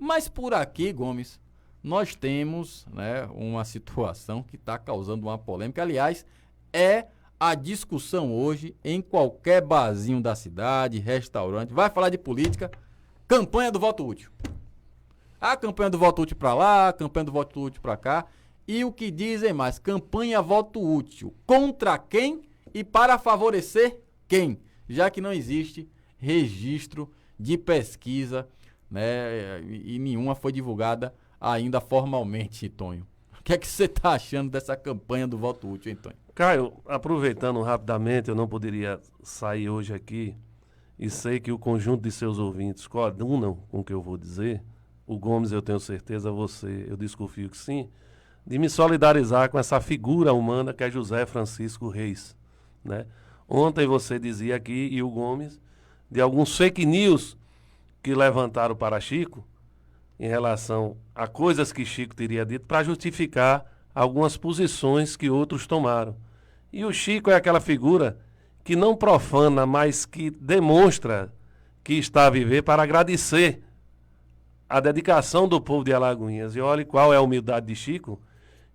Mas por aqui, Gomes, nós temos, né, uma situação que está causando uma polêmica. Aliás, é a discussão hoje em qualquer barzinho da cidade, restaurante. Vai falar de política, campanha do voto útil. A campanha do voto útil para lá, a campanha do voto útil para cá. E o que dizem mais? Campanha voto útil. Contra quem e para favorecer quem? Já que não existe registro de pesquisa, né? E nenhuma foi divulgada ainda formalmente, Tonho. O que é que você está achando dessa campanha do voto útil, hein, Tonho? Caio, aproveitando rapidamente, eu não poderia sair hoje aqui e sei que o conjunto de seus ouvintes coadunam com o que eu vou dizer. O Gomes, eu tenho certeza, você, eu desconfio que sim, de me solidarizar com essa figura humana que é José Francisco Reis, né? Ontem você dizia aqui, e o Gomes, de alguns fake news que levantaram para Chico em relação a coisas que Chico teria dito para justificar algumas posições que outros tomaram. E o Chico é aquela figura que não profana, mas que demonstra que está a viver para agradecer a dedicação do povo de Alagoinhas. E olhe qual é a humildade de Chico,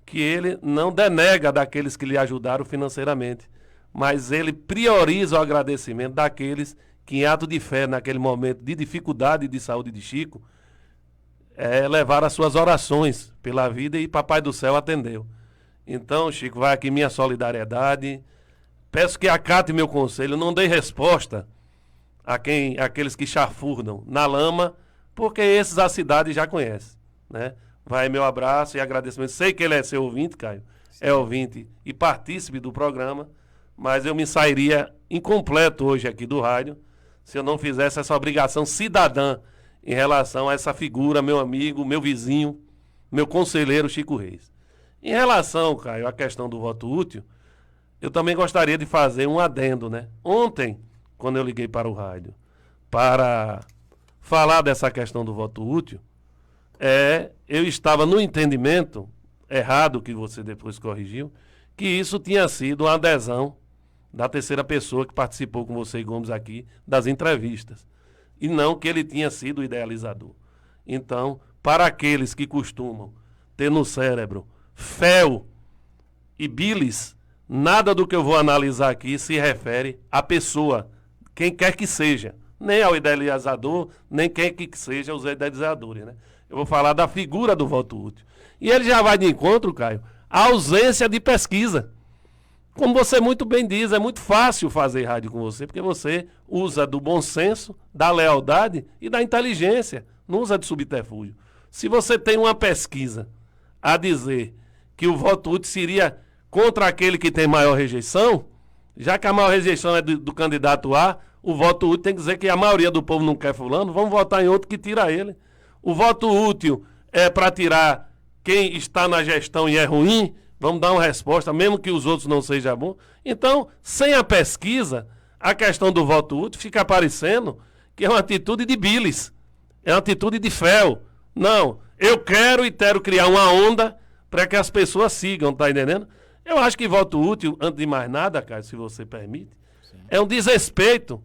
que ele não denega daqueles que lhe ajudaram financeiramente, mas ele prioriza o agradecimento daqueles que, em ato de fé, naquele momento de dificuldade de saúde de Chico, levaram as suas orações pela vida e Papai do Céu atendeu. Então, Chico, vai aqui minha solidariedade. Peço que acate meu conselho, não dê resposta àqueles que chafurdam na lama, porque esses a cidade já conhece, né? Vai meu abraço e agradecimento. Sei que ele é seu ouvinte, Caio, é ouvinte e partícipe do programa, mas eu me sairia incompleto hoje aqui do rádio se eu não fizesse essa obrigação cidadã em relação a essa figura, meu amigo, meu vizinho, meu conselheiro Chico Reis. Em relação, Caio, à questão do voto útil, eu também gostaria de fazer um adendo, né? Ontem, quando eu liguei para o rádio para falar dessa questão do voto útil, eu estava no entendimento errado, que você depois corrigiu, que isso tinha sido uma adesão da terceira pessoa que participou com você e Gomes aqui das entrevistas, e não que ele tinha sido o idealizador. Então, para aqueles que costumam ter no cérebro fel e bilis, nada do que eu vou analisar aqui se refere à pessoa, quem quer que seja, nem ao idealizador, nem quem que seja os idealizadores, né? Eu vou falar da figura do voto útil. E ele já vai de encontro, Caio, à ausência de pesquisa. Como você muito bem diz, é muito fácil fazer rádio com você, porque você usa do bom senso, da lealdade e da inteligência, não usa de subterfúgio. Se você tem uma pesquisa a dizer que o voto útil seria contra aquele que tem maior rejeição, já que a maior rejeição é do candidato A, o voto útil tem que dizer que a maioria do povo não quer fulano, vamos votar em outro que tira ele. O voto útil é para tirar quem está na gestão e é ruim, vamos dar uma resposta, mesmo que os outros não sejam bons. Então, sem a pesquisa, a questão do voto útil fica parecendo que é uma atitude de bilis, é uma atitude de fel. Não, eu quero criar uma onda para que as pessoas sigam, tá entendendo? Eu acho que voto útil, antes de mais nada, Caio, se você permite, sim, é um desrespeito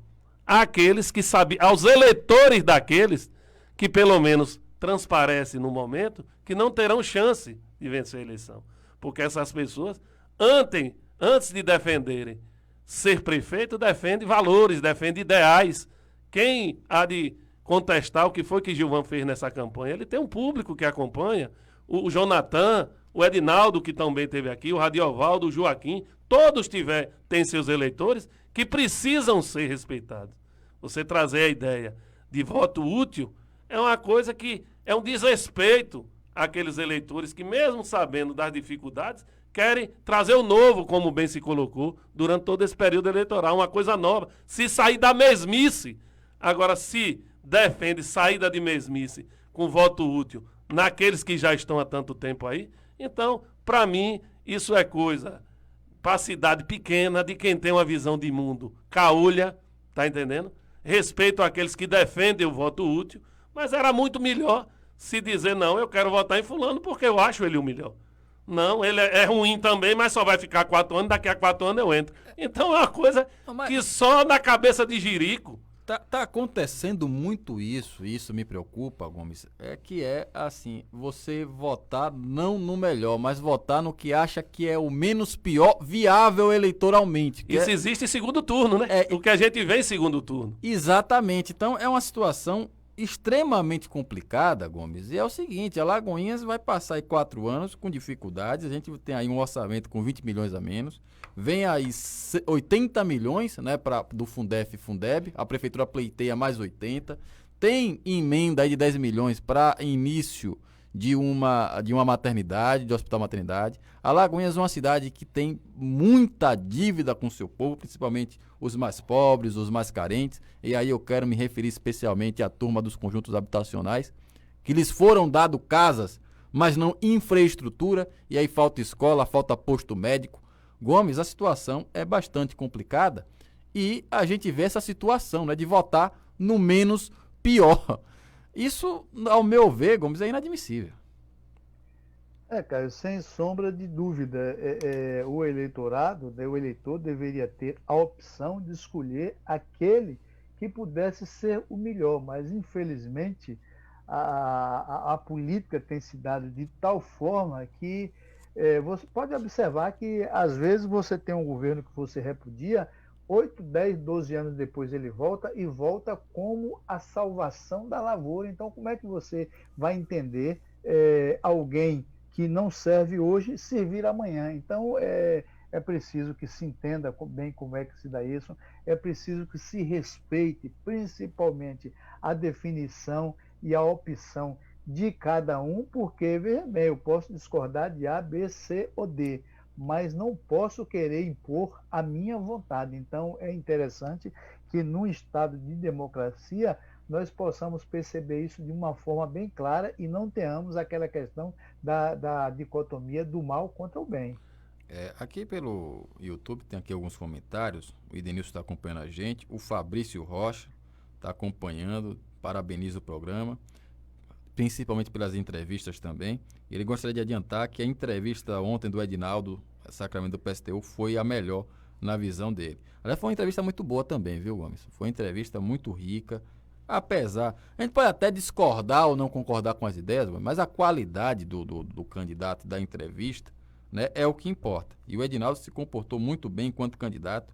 àqueles que sabem, aos eleitores daqueles que pelo menos transparecem no momento que não terão chance de vencer a eleição. Porque essas pessoas, antes de defenderem ser prefeito, defendem valores, defendem ideais. Quem há de contestar o que foi que Gilvan fez nessa campanha? Ele tem um público que acompanha, o Jonathan, o Edinaldo, que também esteve aqui, o Radiovaldo, o Joaquim, todos têm seus eleitores que precisam ser respeitados. Você trazer a ideia de voto útil é uma coisa que é um desrespeito àqueles eleitores que, mesmo sabendo das dificuldades, querem trazer o novo, como bem se colocou, durante todo esse período eleitoral, uma coisa nova. Se sair da mesmice, agora se defende saída de mesmice com voto útil naqueles que já estão há tanto tempo aí, então, para mim, isso é coisa para a cidade pequena, de quem tem uma visão de mundo caolha, tá entendendo? Respeito àqueles que defendem o voto útil, mas era muito melhor se dizer, não, eu quero votar em fulano porque eu acho ele o melhor. Não, ele é ruim também, mas só vai ficar 4 anos, daqui a 4 anos eu entro. Então é uma coisa que só na cabeça de jirico Tá acontecendo muito isso me preocupa, Gomes, assim, você votar não no melhor, mas votar no que acha que é o menos pior viável eleitoralmente. Isso existe em segundo turno, né? O que a gente vê em segundo turno. Exatamente, então é uma situação extremamente complicada, Gomes, e é o seguinte, a Alagoinhas vai passar aí 4 anos com dificuldades, a gente tem aí um orçamento com 20 milhões a menos, vem aí 80 milhões, né, do Fundef e Fundeb, a prefeitura pleiteia mais 80, tem emenda aí de 10 milhões para início de uma maternidade, de hospital maternidade. Alagoinhas é uma cidade que tem muita dívida com o seu povo, principalmente os mais pobres, os mais carentes, e aí eu quero me referir especialmente à turma dos conjuntos habitacionais, que lhes foram dado casas, mas não infraestrutura, e aí falta escola, falta posto médico. Gomes, a situação é bastante complicada e a gente vê essa situação, né, de votar no menos pior. Isso, ao meu ver, Gomes, é inadmissível. Caio, sem sombra de dúvida, o eleitorado, né, o eleitor deveria ter a opção de escolher aquele que pudesse ser o melhor, mas infelizmente a política tem se dado de tal forma que você pode observar que às vezes você tem um governo que você repudia, 8, 10, 12 anos depois ele volta e volta como a salvação da lavoura. Então como é que você vai entender alguém que não serve hoje servir amanhã? Então é preciso que se entenda bem como é que se dá isso, é preciso que se respeite principalmente a definição e a opção de cada um, porque, veja bem, eu posso discordar de A, B, C ou D, mas não posso querer impor a minha vontade. Então é interessante que num estado de democracia nós possamos perceber isso de uma forma bem clara e não tenhamos aquela questão da dicotomia do mal contra o bem. Aqui pelo YouTube tem aqui alguns comentários, o Idenilson está acompanhando a gente, o Fabrício Rocha está acompanhando, parabeniza o programa, principalmente pelas entrevistas também. Ele gostaria de adiantar que a entrevista ontem do Edinaldo Sacramento do PSTU foi a melhor na visão dele. Aliás, foi uma entrevista muito boa também, viu, Gomes? Foi uma entrevista muito rica, apesar... A gente pode até discordar ou não concordar com as ideias, mas a qualidade do candidato da entrevista, né, é o que importa. E o Edinaldo se comportou muito bem enquanto candidato,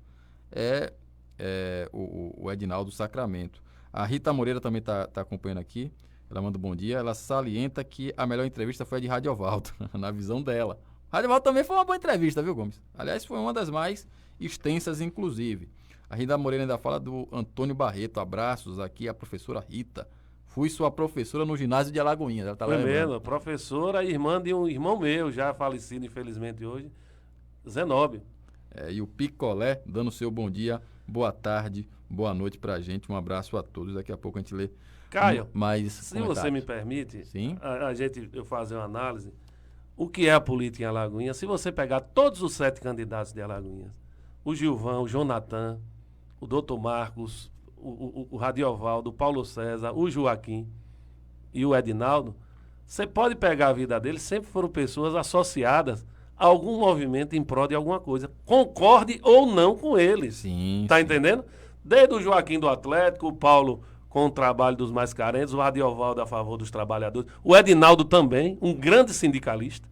o Edinaldo Sacramento. A Rita Moreira também está acompanhando aqui. Ela manda um bom dia. Ela salienta que a melhor entrevista foi a de Radiovaldo, na visão dela. Radiovaldo também foi uma boa entrevista, viu, Gomes? Aliás, foi uma das mais extensas, inclusive. A Rita Moreira ainda fala do Antônio Barreto. Abraços aqui à professora Rita. Fui sua professora no ginásio de Alagoinhas. Ela tá Foi mesmo, professora, irmã de um irmão meu, já falecido, infelizmente, hoje, Zenóbio. E o Picolé, dando seu bom dia, boa tarde, boa noite pra gente. Um abraço a todos. Daqui a pouco a gente lê Caio, mais se você me permite, sim? Eu fazer uma análise. O que é a política em Alagoinhas? Se você pegar todos os 7 candidatos de Alagoinhas, o Gilvão, o Jonathan, o Dr. Marcos, o Radiovaldo, o Paulo César, o Joaquim e o Edinaldo, você pode pegar a vida deles, sempre foram pessoas associadas a algum movimento em prol de alguma coisa. Concorde ou não com eles. Sim. Tá entendendo? Desde o Joaquim do Atlético, o Paulo com o trabalho dos mais carentes, o Radiovaldo a favor dos trabalhadores, o Edinaldo também, um grande sindicalista,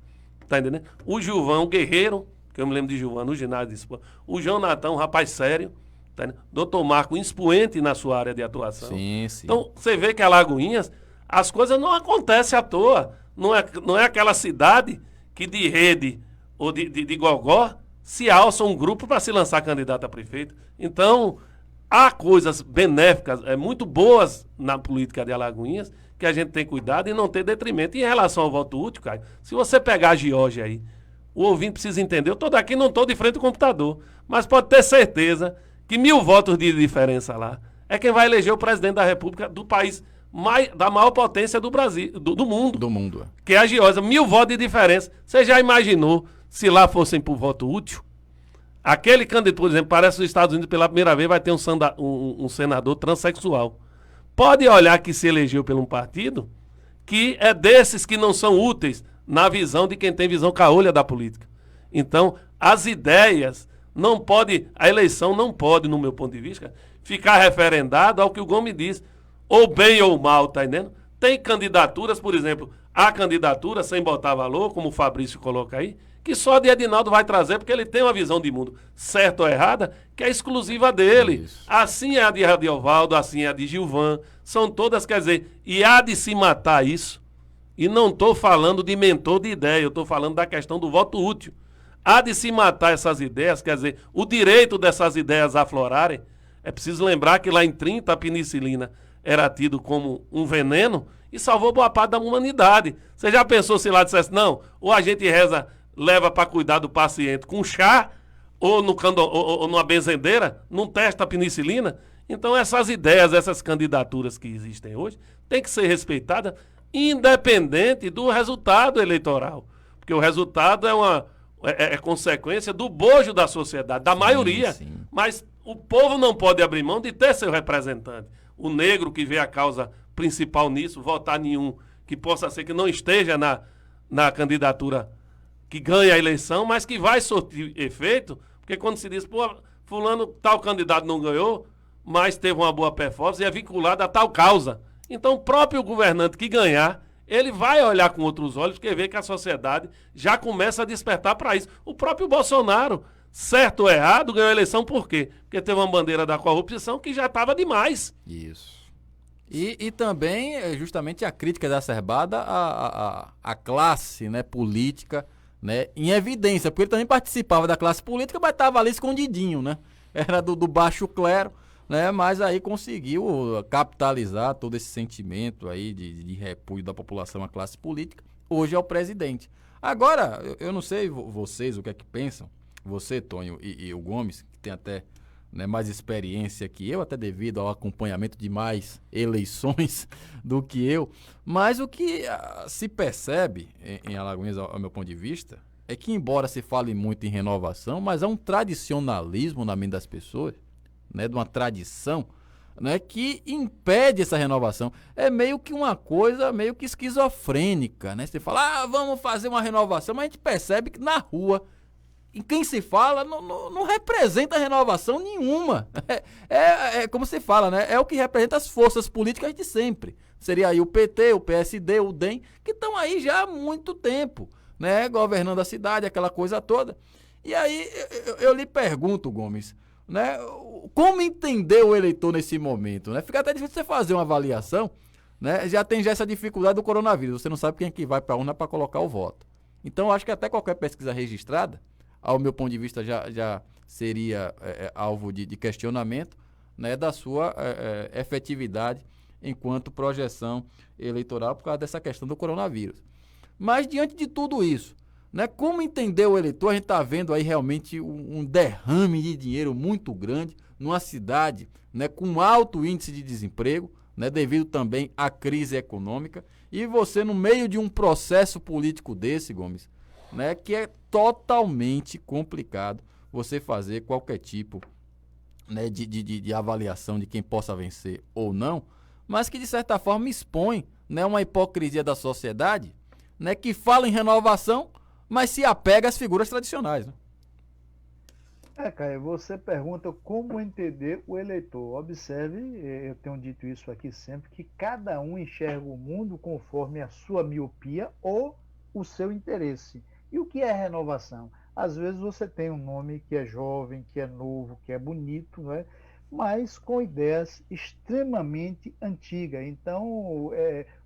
tá entendendo? O Gilvão, guerreiro, que eu me lembro de Gilvão no ginásio de esporte, o Jonathan, um rapaz sério, tá entendendo? Dr. Marco, expoente na sua área de atuação. Sim, sim. Então, você vê que Alagoinhas, as coisas não acontecem à toa, não é aquela cidade que de rede ou de gogó se alça um grupo para se lançar candidato a prefeito. Então, há coisas benéficas, muito boas na política de Alagoinhas, que a gente tem cuidado e não ter detrimento. E em relação ao voto útil, Caio, se você pegar a Geórgia aí, o ouvinte precisa entender, eu estou daqui, não estou de frente ao computador, mas pode ter certeza que 1000 votos de diferença lá é quem vai eleger o presidente da República do país da maior potência do Brasil, do mundo. Do mundo. Que é a Geórgia, 1000 votos de diferença. Você já imaginou se lá fossem por voto útil? Aquele candidato, por exemplo, parece que os Estados Unidos pela primeira vez vai ter um senador transexual. Pode olhar que se elegeu por um partido que é desses que não são úteis na visão de quem tem visão caolha da política. Então, as ideias não pode, a eleição não pode, no meu ponto de vista, ficar referendado ao que o Gomes diz, ou bem ou mal, tá entendendo? Tem candidaturas, por exemplo, a candidatura, sem botar valor, como o Fabrício coloca aí, que só de Edinaldo vai trazer, porque ele tem uma visão de mundo, certa ou errada, que é exclusiva dele. Isso. Assim é a de Radiovaldo, assim é a de Gilvan, são todas, quer dizer, e há de se matar isso. E não estou falando de mentor de ideia, eu estou falando da questão do voto útil. Há de se matar essas ideias, quer dizer, o direito dessas ideias aflorarem. É preciso lembrar que lá em 30 a penicilina era tido como um veneno e salvou boa parte da humanidade. Você já pensou se lá dissesse, não, ou a gente leva para cuidar do paciente com chá, ou, ou numa benzendeira, não testa a penicilina? Então essas ideias, essas candidaturas que existem hoje, têm que ser respeitadas, independente do resultado eleitoral. Porque o resultado é consequência do bojo da sociedade, da maioria. Sim. Mas o povo não pode abrir mão de ter seu representante. O negro que vê a causa principal nisso, votar nenhum que possa ser que não esteja na candidatura que ganha a eleição, mas que vai surtir efeito, porque quando se diz, pô, fulano, tal candidato não ganhou, mas teve uma boa performance e é vinculado a tal causa. Então, o próprio governante que ganhar, ele vai olhar com outros olhos, porque vê que a sociedade já começa a despertar para isso. O próprio Bolsonaro, certo ou errado, ganhou a eleição por quê? Porque teve uma bandeira da corrupção que já estava demais. Isso. E também, justamente, a crítica exacerbada à classe, né, política, né, em evidência, porque ele também participava da classe política, mas estava ali escondidinho, né? Era do baixo clero, né? Mas aí conseguiu capitalizar todo esse sentimento aí de repúdio da população à classe política. Hoje é o presidente. Agora, eu não sei vocês o que é que pensam, você, Tonho, e o Gomes, que tem até, né, mais experiência que eu, até devido ao acompanhamento de mais eleições do que eu, mas o que se percebe em Alagoinhas, ao meu ponto de vista, é que embora se fale muito em renovação, mas há um tradicionalismo na mente das pessoas, né, de uma tradição, né, que impede essa renovação. É meio que uma coisa meio que esquizofrênica, né? Você fala, vamos fazer uma renovação, mas a gente percebe que na rua, em quem se fala, não representa renovação nenhuma. É como se fala, né? É o que representa as forças políticas de sempre. Seria aí o PT, o PSD, o DEM, que estão aí já há muito tempo, né? Governando a cidade, aquela coisa toda. E aí eu lhe pergunto, Gomes, né? Como entender o eleitor nesse momento, né? Fica até difícil você fazer uma avaliação, né? Já tem essa dificuldade do coronavírus. Você não sabe quem é que vai para a urna para colocar o voto. Então, eu acho que até qualquer pesquisa registrada, ao meu ponto de vista, já seria alvo de questionamento, né, da sua efetividade enquanto projeção eleitoral por causa dessa questão do coronavírus. Mas, diante de tudo isso, né, como entender o eleitor? A gente está vendo aí realmente um derrame de dinheiro muito grande numa cidade, né, com alto índice de desemprego, né, devido também à crise econômica, e você no meio de um processo político desse, Gomes, né, que é totalmente complicado você fazer qualquer tipo, né, de avaliação de quem possa vencer ou não, mas que de certa forma expõe, né, uma hipocrisia da sociedade, né, que fala em renovação, mas se apega às figuras tradicionais, né? Caio, você pergunta como entender o eleitor. Observe, eu tenho dito isso aqui sempre, que cada um enxerga o mundo conforme a sua miopia ou o seu interesse. E o que é renovação? Às vezes você tem um nome que é jovem, que é novo, que é bonito, né? Mas com ideias extremamente antigas. Então,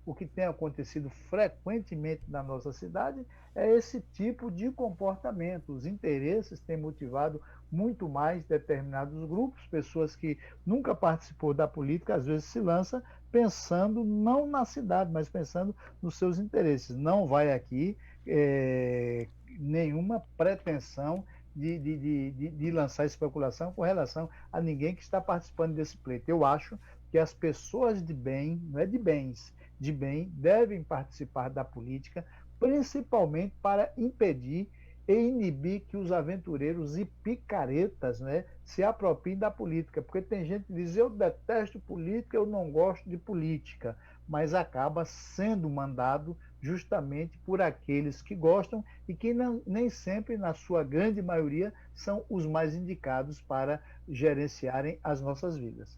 o que tem acontecido frequentemente na nossa cidade é esse tipo de comportamento. Os interesses têm motivado muito mais determinados grupos, pessoas que nunca participou da política, às vezes se lança pensando não na cidade, mas pensando nos seus interesses. Não vai aqui nenhuma pretensão de lançar especulação com relação a ninguém que está participando desse pleito. Eu acho que as pessoas de bem, não é de bens, de bem, devem participar da política, principalmente para impedir e inibir que os aventureiros e picaretas, né, se apropriem da política. Porque tem gente que diz, eu detesto política, eu não gosto de política. mas acaba sendo mandado justamente por aqueles que gostam e que nem sempre, na sua grande maioria, são os mais indicados para gerenciarem as nossas vidas.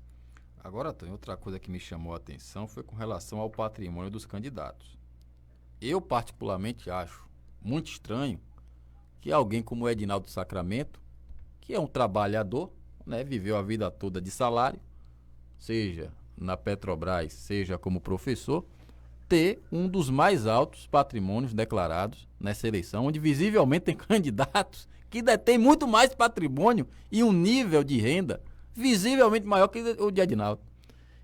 Agora, tem outra coisa que me chamou a atenção foi com relação ao patrimônio dos candidatos. Eu, particularmente, acho muito estranho que alguém como o Edinaldo Sacramento, que é um trabalhador, né, viveu a vida toda de salário, seja na Petrobras, seja como professor, ter um dos mais altos patrimônios declarados nessa eleição, onde visivelmente tem candidatos que detêm muito mais patrimônio e um nível de renda visivelmente maior que o de Edinaldo.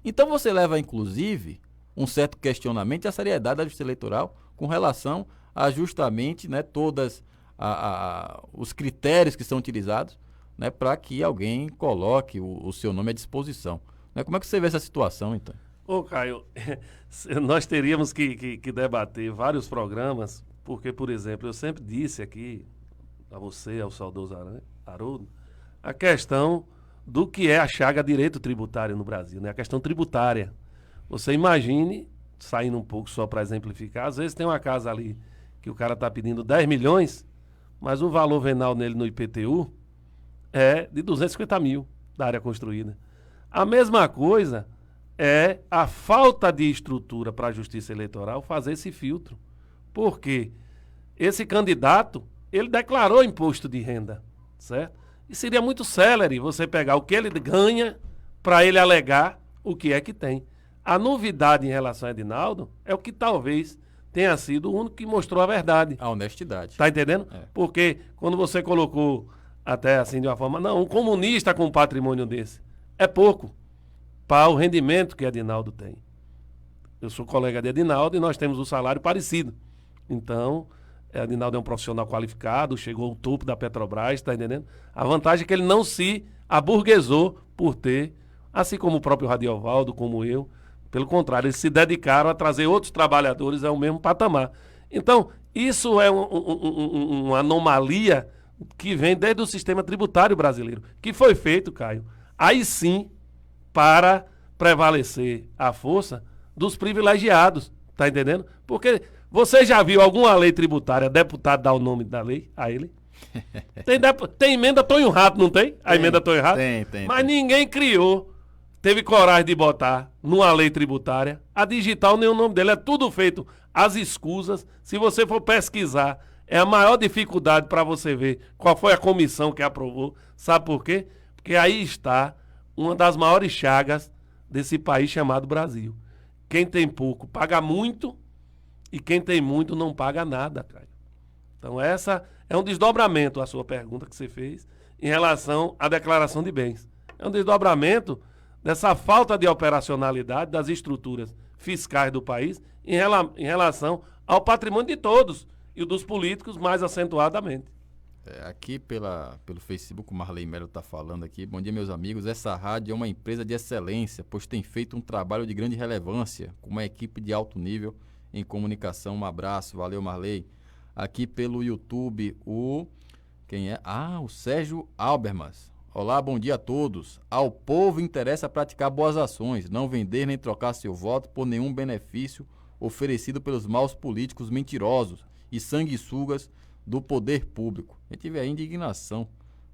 Então você leva, inclusive, um certo questionamento à seriedade da justiça eleitoral com relação a justamente, né, todas os critérios que são utilizados, né, para que alguém coloque o seu nome à disposição. Né? Como é que você vê essa situação, então? Ô, Caio, nós teríamos que debater vários programas, porque, por exemplo, eu sempre disse aqui, a você, ao saudoso Haroldo, a questão do que é a chaga direito tributário no Brasil, né? A questão tributária. Você imagine, saindo um pouco só para exemplificar, às vezes tem uma casa ali que o cara está pedindo 10 milhões, mas o valor venal nele no IPTU é de 250 mil da área construída. A mesma coisa é a falta de estrutura para a Justiça Eleitoral fazer esse filtro. Porque esse candidato, ele declarou imposto de renda, certo? E seria muito célere você pegar o que ele ganha para ele alegar o que é que tem. A novidade em relação a Edinaldo é o que talvez tenha sido o único que mostrou a verdade. A honestidade. Tá entendendo? É. Porque quando você colocou até assim de uma forma, não, um comunista com um patrimônio desse é pouco para o rendimento que Edinaldo tem. Eu sou colega de Edinaldo e nós temos um salário parecido. Então, Edinaldo é um profissional qualificado, chegou ao topo da Petrobras, tá entendendo? A vantagem é que ele não se aburguesou por ter, assim como o próprio Radiovaldo, como eu, pelo contrário, eles se dedicaram a trazer outros trabalhadores ao mesmo patamar. Então, isso é uma anomalia que vem desde o sistema tributário brasileiro, que foi feito, Caio, aí sim, para prevalecer a força dos privilegiados, tá entendendo? Porque você já viu alguma lei tributária, deputado dar o nome da lei a ele? Tem emenda Tonho Rato, não tem? A emenda Tonho Rato? Tem. Mas ninguém criou, teve coragem de botar numa lei tributária a digital nem o nome dele. É tudo feito às escusas. Se você for pesquisar, é a maior dificuldade para você ver qual foi a comissão que aprovou. Sabe por quê? Porque aí está uma das maiores chagas desse país chamado Brasil. Quem tem pouco paga muito e quem tem muito não paga nada, cara. Então essa é um desdobramento, a sua pergunta que você fez, em relação à declaração de bens. É um desdobramento dessa falta de operacionalidade das estruturas fiscais do país em relação ao patrimônio de todos e o dos políticos mais acentuadamente. Aqui pelo Facebook, o Marley Melo está falando aqui. Bom dia, meus amigos. Essa rádio é uma empresa de excelência, pois tem feito um trabalho de grande relevância, com uma equipe de alto nível em comunicação. Um abraço, valeu, Marley. Aqui pelo YouTube, quem é? O Sérgio Albermas. Olá, bom dia a todos. Ao povo interessa praticar boas ações, não vender nem trocar seu voto por nenhum benefício oferecido pelos maus políticos mentirosos e sanguessugas do poder público. A gente vê a indignação,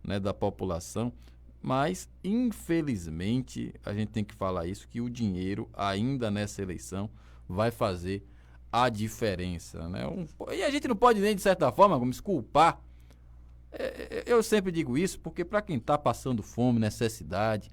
né, da população, mas infelizmente a gente tem que falar isso, que o dinheiro ainda nessa eleição vai fazer a diferença, né? E a gente não pode nem de certa forma como culpar. Eu sempre digo isso porque para quem está passando fome, necessidade,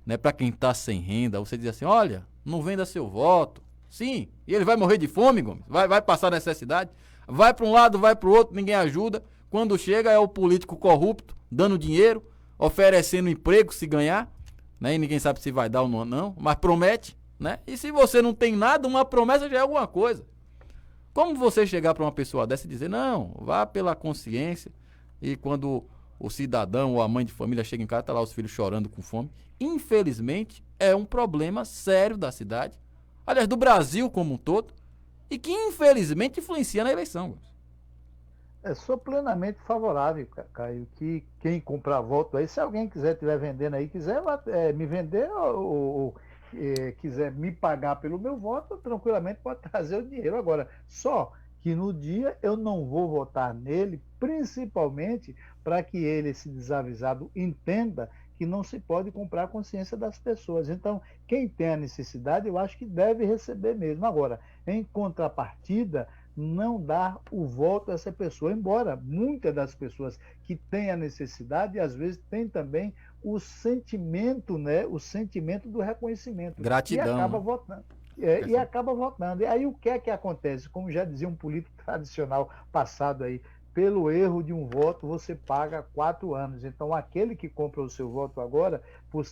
né, para quem está sem renda, você diz assim, olha, não venda seu voto. Sim, e ele vai morrer de fome, Gomes, vai passar necessidade. Vai para um lado, vai para o outro, ninguém ajuda. Quando chega é o político corrupto, dando dinheiro, oferecendo emprego se ganhar, né? E ninguém sabe se vai dar ou não, mas promete, né? E se você não tem nada, uma promessa já é alguma coisa. Como você chegar para uma pessoa dessa e dizer, não, vá pela consciência, e quando o cidadão ou a mãe de família chega em casa, tá lá os filhos chorando com fome. Infelizmente, é um problema sério da cidade, aliás, do Brasil como um todo, e que infelizmente influencia na eleição. Sou plenamente favorável, Caio, que quem comprar voto aí, se alguém estiver vendendo aí, quiser me vender quiser me pagar pelo meu voto, tranquilamente pode trazer o dinheiro. Agora, só que no dia eu não vou votar nele, principalmente para que ele, esse desavisado, entenda que não se pode comprar a consciência das pessoas. Então, quem tem a necessidade, eu acho que deve receber mesmo. Agora, em contrapartida, não dar o voto a essa pessoa, embora muitas das pessoas que têm a necessidade, às vezes, têm também o sentimento, né, o sentimento do reconhecimento, e Gratidão, acaba né? votando. E acaba votando. E aí o que é que acontece? Como já dizia um político tradicional passado aí, pelo erro de um voto você paga 4 anos. Então aquele que compra o seu voto agora por R$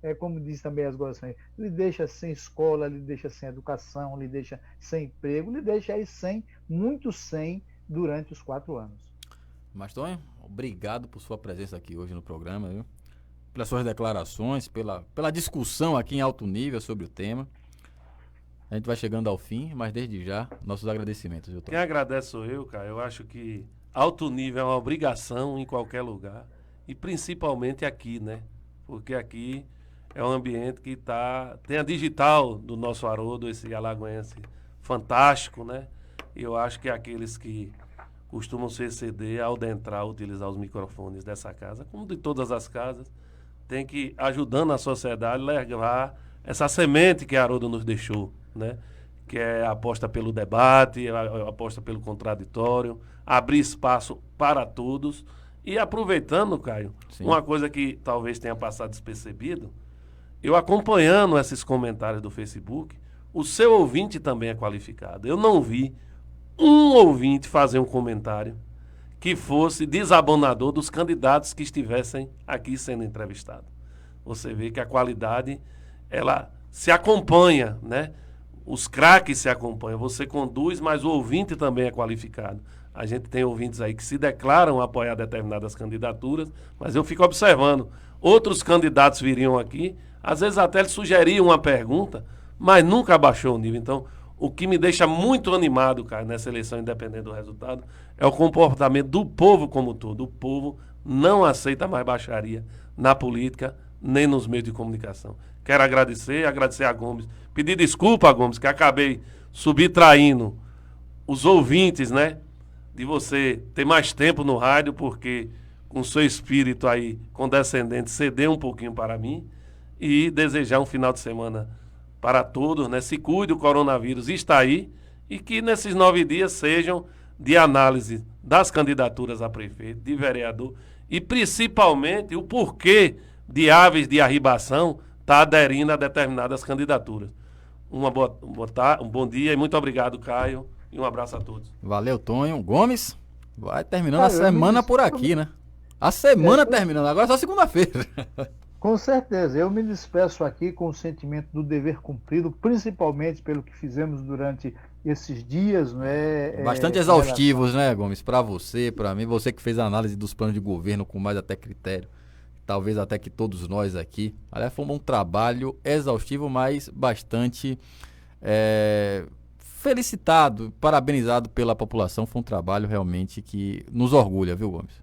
100, como diz também as gozações, lhe deixa sem escola, lhe deixa sem educação, lhe deixa sem emprego, lhe deixa aí sem, muito sem, durante os 4 anos. Mastonho, obrigado por sua presença aqui hoje no programa, viu? Pelas suas declarações, pela discussão aqui em alto nível sobre o tema. A gente vai chegando ao fim, mas desde já, nossos agradecimentos, viu, Tom? Quem agradece sou eu, cara. Eu acho que alto nível é uma obrigação em qualquer lugar. E principalmente aqui, né? Porque aqui é um ambiente que tem a digital do nosso Haroldo, esse alagoense fantástico, né? E eu acho que aqueles que costumam se exceder ao adentrar, utilizar os microfones dessa casa, como de todas as casas, tem que, ajudando a sociedade, levar essa semente que Haroldo nos deixou, né? Que é a aposta pelo debate, a aposta pelo contraditório, abrir espaço para todos. E aproveitando, Caio, Sim. uma coisa que talvez tenha passado despercebido, eu acompanhando esses comentários do Facebook, o seu ouvinte também é qualificado. Eu não vi um ouvinte fazer um comentário que fosse desabonador dos candidatos que estivessem aqui sendo entrevistados. Você vê que a qualidade, ela se acompanha, né? Os craques se acompanham. Você conduz, mas o ouvinte também é qualificado. A gente tem ouvintes aí que se declaram apoiar determinadas candidaturas, mas eu fico observando. Outros candidatos viriam aqui, às vezes até eles sugeriam uma pergunta, mas nunca abaixou o nível. Então, o que me deixa muito animado, cara, nessa eleição, independente do resultado, é o comportamento do povo como um todo. O povo não aceita mais baixaria na política, nem nos meios de comunicação. Quero agradecer a Gomes. Pedir desculpa, Gomes, que acabei subtraindo os ouvintes, né? De você ter mais tempo no rádio, porque com seu espírito aí condescendente, cedeu um pouquinho para mim. E desejar um final de semana para todos, né? Se cuide, o coronavírus está aí. E que nesses 9 dias sejam de análise das candidaturas a prefeito, de vereador. E principalmente o porquê de Aves de Arribação está aderindo a determinadas candidaturas. Um bom dia e muito obrigado, Caio, e um abraço a todos. Valeu, Tonho. Gomes, vai terminando a Caio, semana por aqui, né? A semana terminando, agora é só segunda-feira. Com certeza, eu me despeço aqui com o sentimento do dever cumprido, principalmente pelo que fizemos durante esses dias, não é? Bastante exaustivos, né, Gomes? Para você, para mim, você que fez a análise dos planos de governo com mais até critério, talvez até que todos nós aqui. Aliás, foi um trabalho exaustivo, mas bastante felicitado, parabenizado pela população. Foi um trabalho realmente que nos orgulha, viu, Gomes?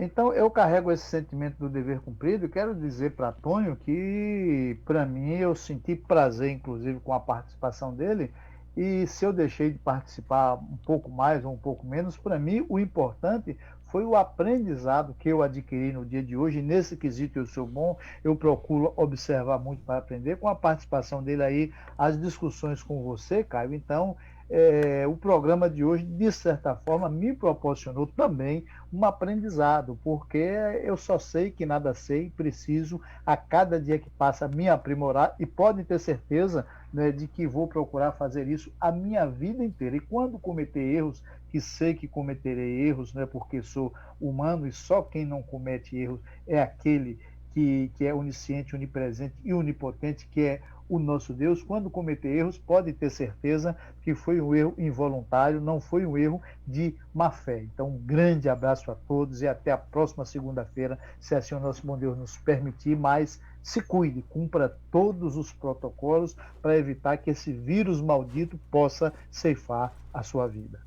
Então, eu carrego esse sentimento do dever cumprido e quero dizer para Tonho que, para mim, eu senti prazer, inclusive, com a participação dele, e se eu deixei de participar um pouco mais ou um pouco menos, para mim, o importante foi o aprendizado que eu adquiri no dia de hoje. E nesse quesito eu sou bom, eu procuro observar muito para aprender. Com a participação dele aí, as discussões com você, Caio, então... o programa de hoje, de certa forma, me proporcionou também um aprendizado, porque eu só sei que nada sei, preciso, a cada dia que passa, me aprimorar, e pode ter certeza, né, de que vou procurar fazer isso a minha vida inteira. E quando cometer erros, que sei que cometerei erros, né, porque sou humano e só quem não comete erros é aquele que é onisciente, onipresente e onipotente, que é o nosso Deus. Quando cometer erros, pode ter certeza que foi um erro involuntário, não foi um erro de má fé. Então, um grande abraço a todos e até a próxima segunda-feira, se assim o nosso bom Deus nos permitir, mas se cuide, cumpra todos os protocolos para evitar que esse vírus maldito possa ceifar a sua vida.